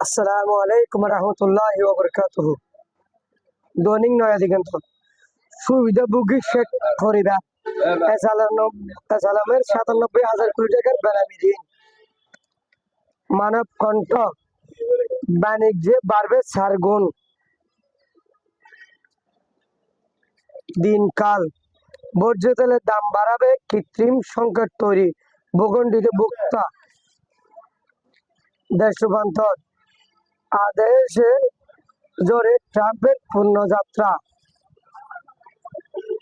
আসসালামু আলাইকুম রহমতুল্লাহি ওয়া বারাকাতুহু। দৈনিক নয়া দিগন্ত। সুবিধাভোগী শেখ ফরিদা এসালামের ৯৭,০০০ কোটি টাকার বেনামি ঋণ। মানব কণ্ঠ, বাণিজ্যে বাড়বে ৪ গুণ। দিনকাল, ভোজ্য তেলের দাম বাড়াবে কৃত্রিম সংকট তৈরি, ভূখণ্ডিত ভোক্তা। দেশ রূপান্তর, আদেশে জোরে ট্রাম্পের পূর্ণযাত্রা।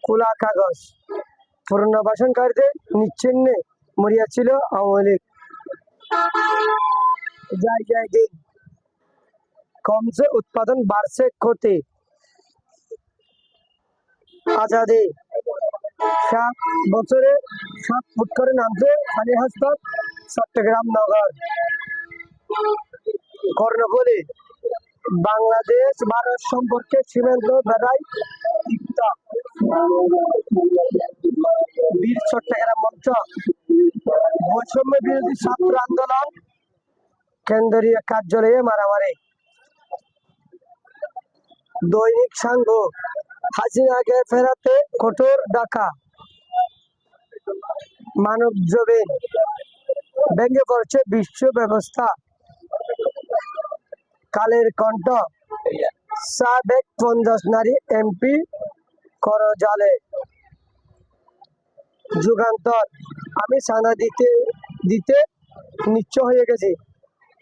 খোলা কাগজ, পুনর্বাসনকারীদের নিশ্চিহ্নে মরিয়াছিল আওয়ামী লীগ। জায়গায় দিন, কমছে উৎপাদন, বাড়ছে ক্ষতি। আজাদি, ৭ বছরে ৭ ফুট করে নামছে পানি হাসপাত চট্টগ্রাম নগর। কর্ণফুলী, বাংলাদেশ ভারত সম্পর্কে সীমান্ত বেড়ায় তিক্তা। বীর চট্টগ্রাম মঞ্চ, বৈষম্য বিরোধী ছাত্র আন্দোলন, কেন্দ্রীয় কার্যালয়ে মারামারি। দৈনিক সাংঘ, হাসিনাকে ফেরাতে কঠোর ডাকা। মানব জমিন, ভেঙে পড়ছে বিশ্ব ব্যবস্থা। কালের কণ্ঠ, সাবেক ৫০ নারী এমপি করজালে। যুগান্তর, আমি সানা দিতে নিশ্চয় হয়ে গেছি,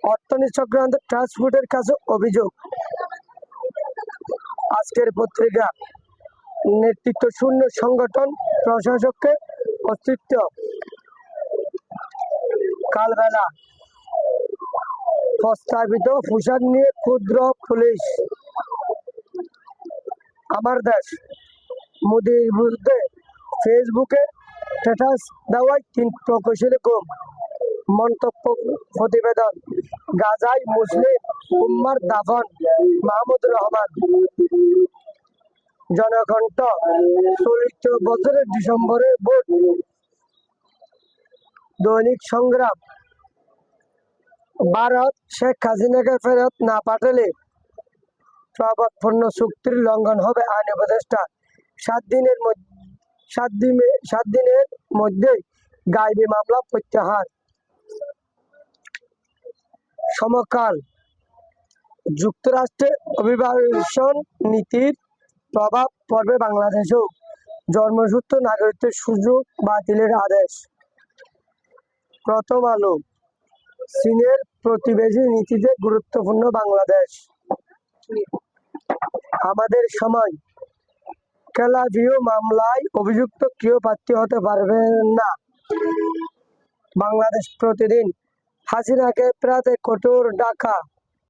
অর্থনীতি চক্রান্ত ট্রান্সপোর্টের কাছে অভিযোগ। আজকের পত্রিকা, নেতৃত্ব শূন্য সংগঠন, প্রশাসককে অস্তিত্ব। কালবেলা, প্রস্তাবিত পোশাক নিয়ে ক্ষুদ্র পুলিশ। আমার দেশ, মোদির বিরুদ্ধে ফেসবুকে স্ট্যাটাস দেওয়ায় ৩ প্রকৌশলী গুম। মন্তব্য প্রতিবেদন, গাজায় মুসলিম উম্মার দাফন, মাহমুদুর রহমান। জনকণ্ঠ, চলিত বছরের ডিসেম্বরে ভোট। দৈনিক সংগ্রাম, ভারত শেখ হাসিনাকে ফেরত না পাঠালে প্রবর্তন চুক্তির লঙ্ঘন হবে, আইন উপদেষ্টা। ৭ দিনের মধ্যে গায়েবী মামলা প্রত্যাহার। সমকাল, যুক্তরাষ্ট্রে অভিবাসন নীতির প্রভাব পড়বে বাংলাদেশেও, জন্মসূত্র নাগরিকত্বের সুযোগ বাতিলের আদেশ। প্রথম আলো, চীনের প্রতিবেশী নীতিতে গুরুত্বপূর্ণ বাংলাদেশ। আমাদের সময়, কেলাভিউ মামলায় অভিযুক্ত কেউ প্রার্থী হতে পারবেন না। বাংলাদেশ প্রতিদিন, হাসিনাকে ফেরাতে কঠোর ডাকা।